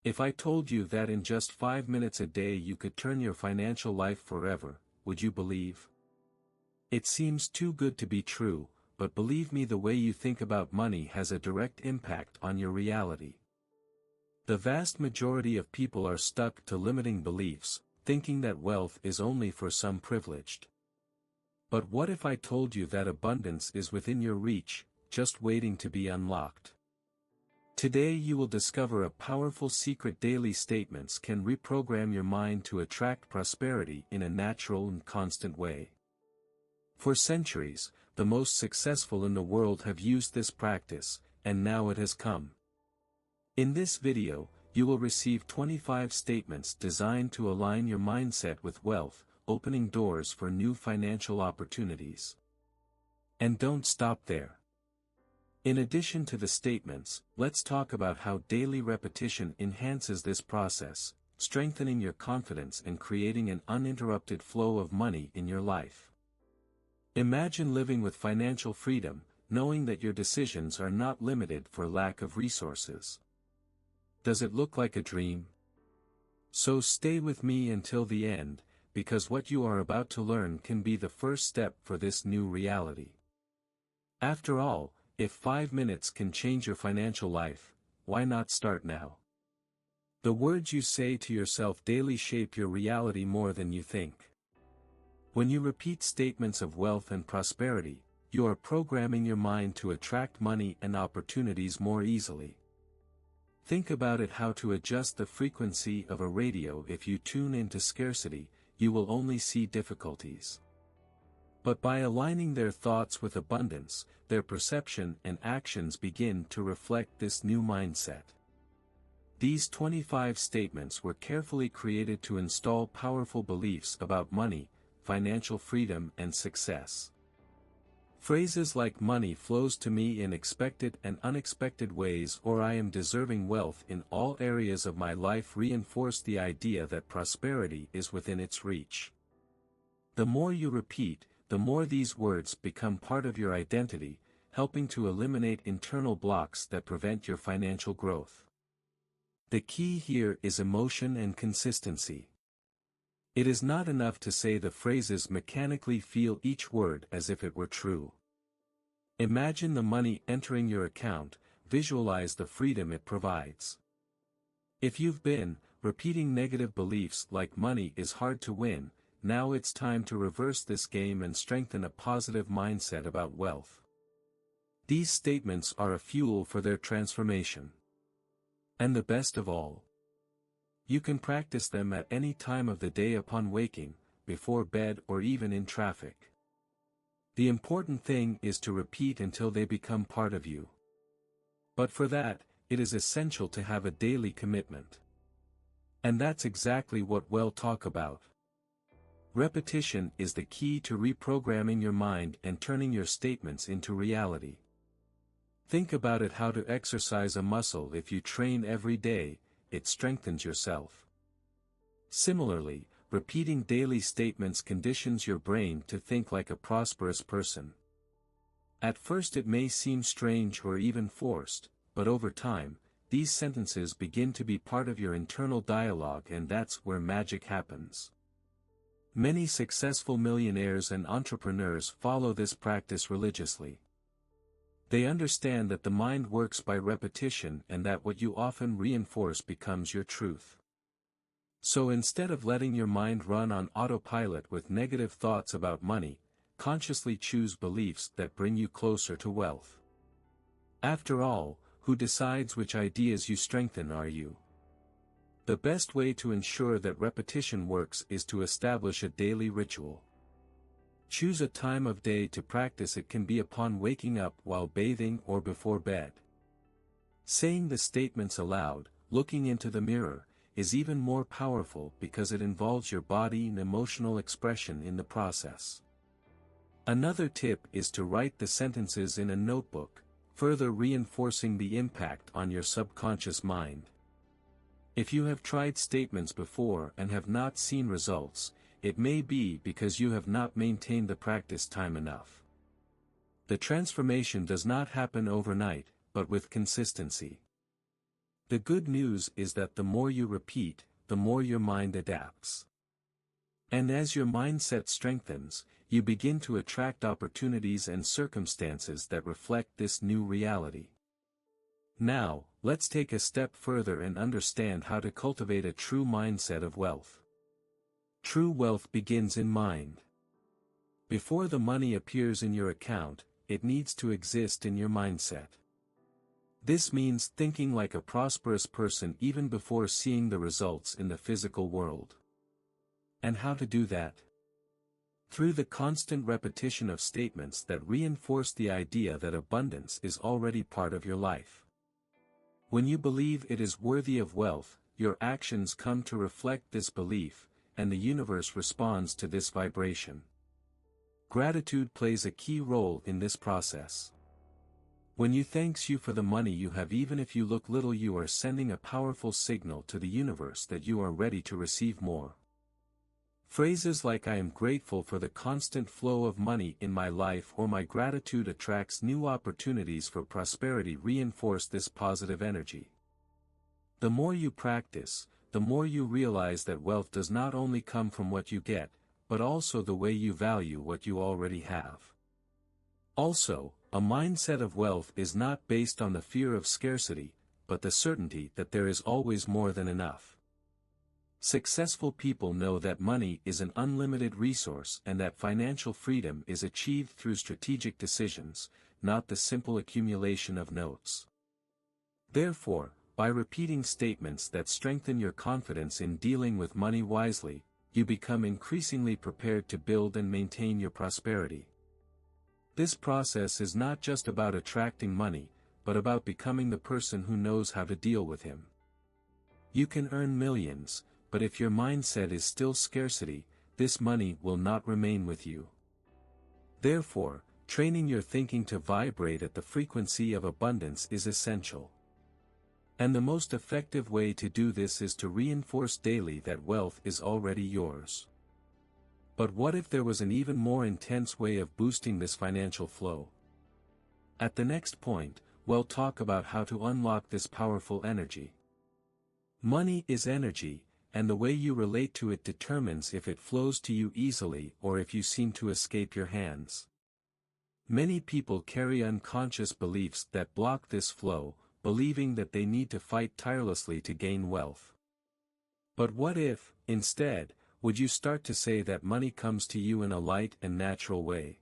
If I told you that in just 5 minutes a day you could turn your financial life forever, would you believe? It seems too good to be true, but believe me, the way you think about money has a direct impact on your reality. The vast majority of people are stuck to limiting beliefs, thinking that wealth is only for some privileged. But what if I told you that abundance is within your reach, just waiting to be unlocked? Today you will discover a powerful secret. Daily statements can reprogram your mind to attract prosperity in a natural and constant way. For centuries, the most successful in the world have used this practice, and now it has come. In this video, you will receive 25 statements designed to align your mindset with wealth, opening doors for new financial opportunities. And don't stop there. In addition to the statements, let's talk about how daily repetition enhances this process, strengthening your confidence and creating an uninterrupted flow of money in your life. Imagine living with financial freedom, knowing that your decisions are not limited for lack of resources. Does it look like a dream? So stay with me until the end, because what you are about to learn can be the first step for this new reality. After all, if 5 minutes can change your financial life, why not start now? The words you say to yourself daily shape your reality more than you think. When you repeat statements of wealth and prosperity, you are programming your mind to attract money and opportunities more easily. Think about it: how to adjust the frequency of a radio. If you tune into scarcity, you will only see difficulties. But by aligning their thoughts with abundance, their perception and actions begin to reflect this new mindset. These 25 statements were carefully created to install powerful beliefs about money, financial freedom and success. Phrases like "money flows to me in expected and unexpected ways," or "I am deserving wealth in all areas of my life," reinforce the idea that prosperity is within its reach. The more you repeat, the more these words become part of your identity, helping to eliminate internal blocks that prevent your financial growth. The key here is emotion and consistency. It is not enough to say the phrases mechanically. Feel each word as if it were true. Imagine the money entering your account, visualize the freedom it provides. If you've been repeating negative beliefs like "money is hard to win," now it's time to reverse this game and strengthen a positive mindset about wealth. These statements are a fuel for their transformation. And the best of all, you can practice them at any time of the day: upon waking, before bed, or even in traffic. The important thing is to repeat until they become part of you. But for that, it is essential to have a daily commitment. And that's exactly what we'll talk about. Repetition is the key to reprogramming your mind and turning your statements into reality. Think about it: how to exercise a muscle. If you train every day, it strengthens yourself. Similarly, repeating daily statements conditions your brain to think like a prosperous person. At first it may seem strange or even forced, but over time, these sentences begin to be part of your internal dialogue, and that's where magic happens. Many successful millionaires and entrepreneurs follow this practice religiously. They understand that the mind works by repetition, and that what you often reinforce becomes your truth. So instead of letting your mind run on autopilot with negative thoughts about money, consciously choose beliefs that bring you closer to wealth. After all, who decides which ideas you strengthen? Are you? The best way to ensure that repetition works is to establish a daily ritual. Choose a time of day to practice. It can be upon waking up, while bathing, or before bed. Saying the statements aloud, looking into the mirror, is even more powerful because it involves your body and emotional expression in the process. Another tip is to write the sentences in a notebook, further reinforcing the impact on your subconscious mind. If you have tried statements before and have not seen results, it may be because you have not maintained the practice time enough. The transformation does not happen overnight, but with consistency. The good news is that the more you repeat, the more your mind adapts. And as your mindset strengthens, you begin to attract opportunities and circumstances that reflect this new reality. Now, let's take a step further and understand how to cultivate a true mindset of wealth. True wealth begins in mind. Before the money appears in your account, it needs to exist in your mindset. This means thinking like a prosperous person even before seeing the results in the physical world. And how to do that? Through the constant repetition of statements that reinforce the idea that abundance is already part of your life. When you believe it is worthy of wealth, your actions come to reflect this belief, and the universe responds to this vibration. Gratitude plays a key role in this process. When you thanks you for the money you have, even if you look little, you are sending a powerful signal to the universe that you are ready to receive more. Phrases like "I am grateful for the constant flow of money in my life" or "my gratitude attracts new opportunities for prosperity" reinforce this positive energy. The more you practice, the more you realize that wealth does not only come from what you get, but also the way you value what you already have. Also, a mindset of wealth is not based on the fear of scarcity, but the certainty that there is always more than enough. Successful people know that money is an unlimited resource and that financial freedom is achieved through strategic decisions, not the simple accumulation of notes. Therefore, by repeating statements that strengthen your confidence in dealing with money wisely, you become increasingly prepared to build and maintain your prosperity. This process is not just about attracting money, but about becoming the person who knows how to deal with him. You can earn millions, but if your mindset is still scarcity, this money will not remain with you. Therefore, training your thinking to vibrate at the frequency of abundance is essential. And the most effective way to do this is to reinforce daily that wealth is already yours. But what if there was an even more intense way of boosting this financial flow? At the next point, we'll talk about how to unlock this powerful energy. Money is energy, and the way you relate to it determines if it flows to you easily or if you seem to escape your hands. Many people carry unconscious beliefs that block this flow, believing that they need to fight tirelessly to gain wealth. But what if, instead, would you start to say that money comes to you in a light and natural way?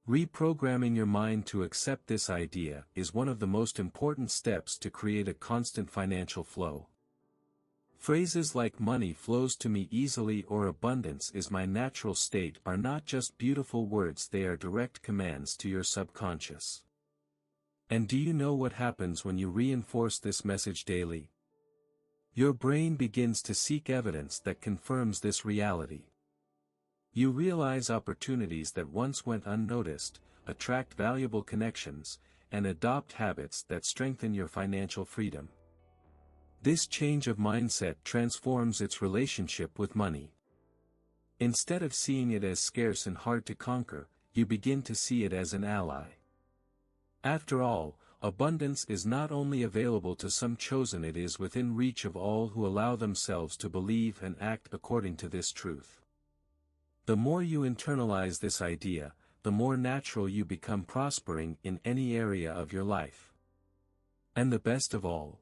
Reprogramming your mind to accept this idea is one of the most important steps to create a constant financial flow. Phrases like "money flows to me easily" or "abundance is my natural state" are not just beautiful words, they are direct commands to your subconscious. And do you know what happens when you reinforce this message daily? Your brain begins to seek evidence that confirms this reality. You realize opportunities that once went unnoticed, attract valuable connections, and adopt habits that strengthen your financial freedom. This change of mindset transforms its relationship with money. Instead of seeing it as scarce and hard to conquer, you begin to see it as an ally. After all, abundance is not only available to some chosen, it is within reach of all who allow themselves to believe and act according to this truth. The more you internalize this idea, the more natural you become prospering in any area of your life. And the best of all,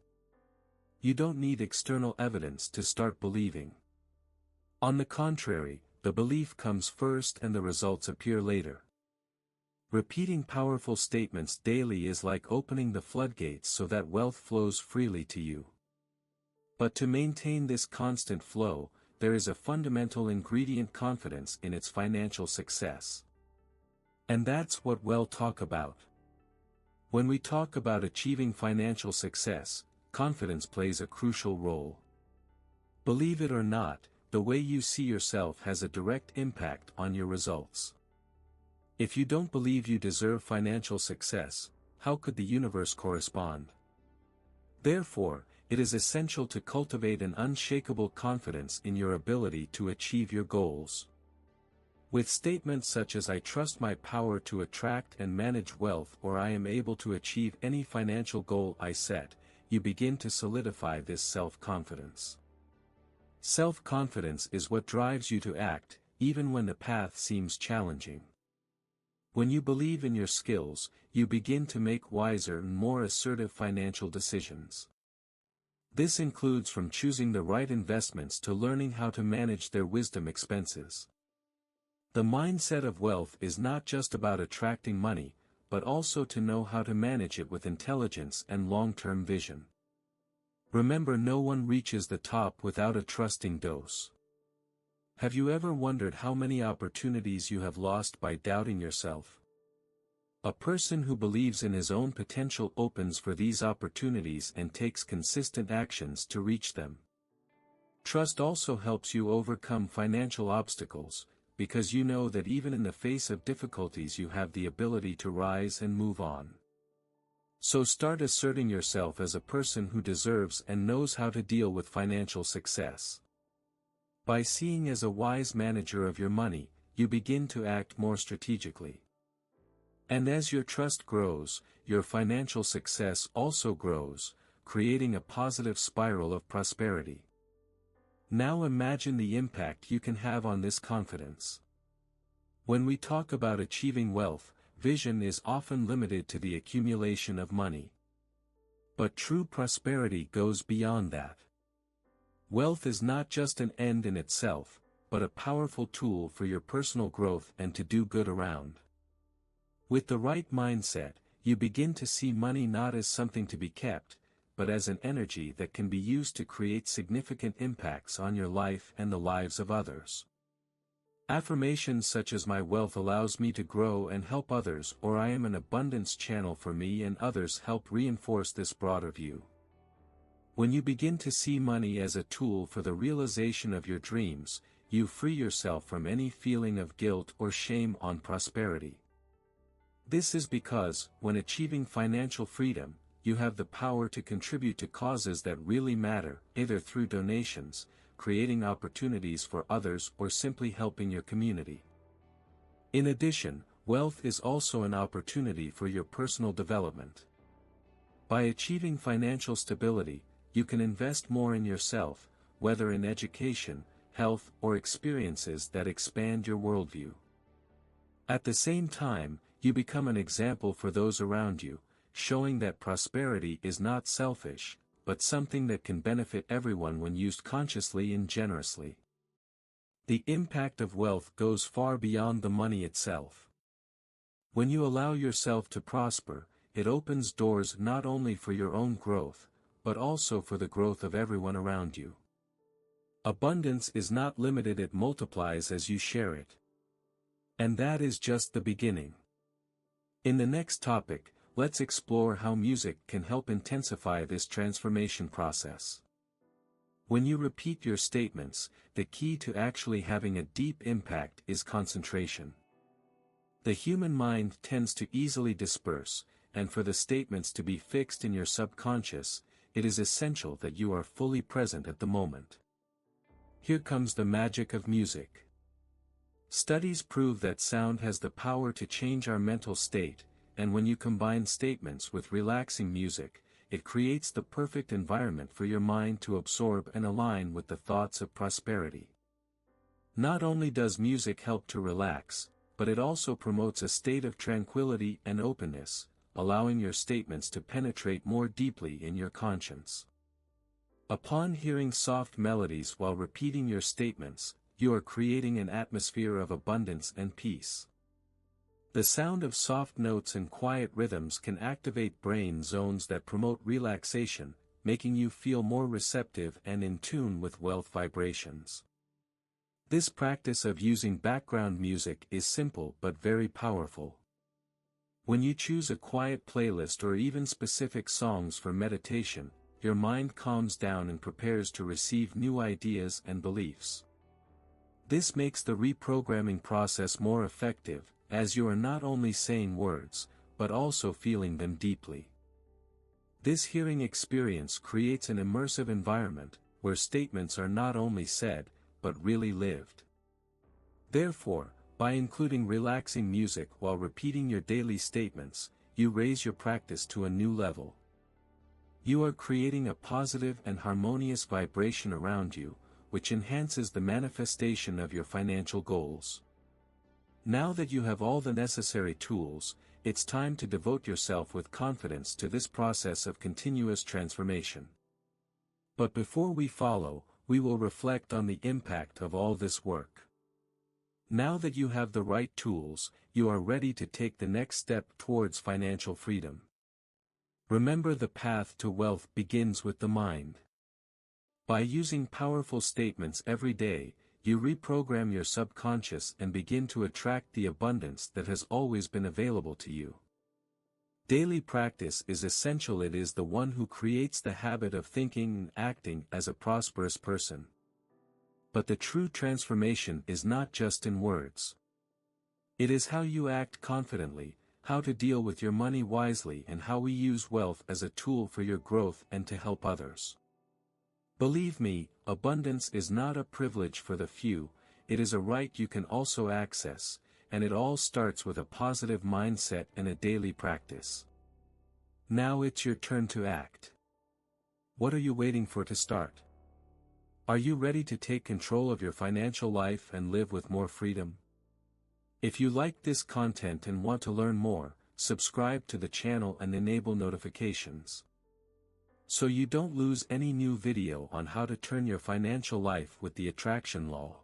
you don't need external evidence to start believing. On the contrary, the belief comes first and the results appear later. Repeating powerful statements daily is like opening the floodgates so that wealth flows freely to you. But to maintain this constant flow, there is a fundamental ingredient: confidence in its financial success. And that's what we'll talk about. When we talk about achieving financial success, confidence plays a crucial role. Believe it or not, the way you see yourself has a direct impact on your results. If you don't believe you deserve financial success, how could the universe correspond? Therefore, it is essential to cultivate an unshakable confidence in your ability to achieve your goals. With statements such as "I trust my power to attract and manage wealth" or "I am able to achieve any financial goal I set," you begin to solidify this self-confidence. Self-confidence is what drives you to act, even when the path seems challenging. When you believe in your skills, you begin to make wiser and more assertive financial decisions. This includes from choosing the right investments to learning how to manage their wisdom expenses. The mindset of wealth is not just about attracting money, but also to know how to manage it with intelligence and long-term vision. Remember, no one reaches the top without a trusting dose. Have you ever wondered how many opportunities you have lost by doubting yourself? A person who believes in his own potential opens for these opportunities and takes consistent actions to reach them. Trust also helps you overcome financial obstacles, because you know that even in the face of difficulties you have the ability to rise and move on. So start asserting yourself as a person who deserves and knows how to deal with financial success. By seeing as a wise manager of your money, you begin to act more strategically. And as your trust grows, your financial success also grows, creating a positive spiral of prosperity. Now imagine the impact you can have on this confidence. When we talk about achieving wealth, vision is often limited to the accumulation of money. But true prosperity goes beyond that. Wealth is not just an end in itself, but a powerful tool for your personal growth and to do good around. With the right mindset, you begin to see money not as something to be kept, but as an energy that can be used to create significant impacts on your life and the lives of others. Affirmations such as "my wealth allows me to grow and help others," or "I am an abundance channel for me and others," help reinforce this broader view. When you begin to see money as a tool for the realization of your dreams, you free yourself from any feeling of guilt or shame on prosperity. This is because, when achieving financial freedom, you have the power to contribute to causes that really matter, either through donations, creating opportunities for others, or simply helping your community. In addition, wealth is also an opportunity for your personal development. By achieving financial stability, you can invest more in yourself, whether in education, health, or experiences that expand your worldview. At the same time, you become an example for those around you, showing that prosperity is not selfish, but something that can benefit everyone when used consciously and generously. The impact of wealth goes far beyond the money itself. When you allow yourself to prosper, it opens doors not only for your own growth, but also for the growth of everyone around you. Abundance is not limited, it multiplies as you share it. And that is just the beginning. In the next topic, let's explore how music can help intensify this transformation process. When you repeat your statements, the key to actually having a deep impact is concentration. The human mind tends to easily disperse, and for the statements to be fixed in your subconscious, it is essential that you are fully present at the moment. Here comes the magic of music. Studies prove that sound has the power to change our mental state, and when you combine statements with relaxing music, it creates the perfect environment for your mind to absorb and align with the thoughts of prosperity. Not only does music help to relax, but it also promotes a state of tranquility and openness, allowing your statements to penetrate more deeply in your conscience. Upon hearing soft melodies while repeating your statements, you are creating an atmosphere of abundance and peace. The sound of soft notes and quiet rhythms can activate brain zones that promote relaxation, making you feel more receptive and in tune with wealth vibrations. This practice of using background music is simple but very powerful. When you choose a quiet playlist or even specific songs for meditation, your mind calms down and prepares to receive new ideas and beliefs. This makes the reprogramming process more effective, as you are not only saying words, but also feeling them deeply. This hearing experience creates an immersive environment, where statements are not only said, but really lived. Therefore, by including relaxing music while repeating your daily statements, you raise your practice to a new level. You are creating a positive and harmonious vibration around you, which enhances the manifestation of your financial goals. Now that you have all the necessary tools, it's time to devote yourself with confidence to this process of continuous transformation. But before we follow, we will reflect on the impact of all this work. Now that you have the right tools, you are ready to take the next step towards financial freedom. Remember, the path to wealth begins with the mind. By using powerful statements every day, you reprogram your subconscious and begin to attract the abundance that has always been available to you. Daily practice is essential. It is the one who creates the habit of thinking and acting as a prosperous person. But the true transformation is not just in words. It is how you act confidently, how to deal with your money wisely, and how we use wealth as a tool for your growth and to help others. Believe me, abundance is not a privilege for the few, it is a right you can also access, and it all starts with a positive mindset and a daily practice. Now it's your turn to act. What are you waiting for to start? Are you ready to take control of your financial life and live with more freedom? If you like this content and want to learn more, subscribe to the channel and enable notifications, so you don't lose any new video on how to turn your financial life with the attraction law.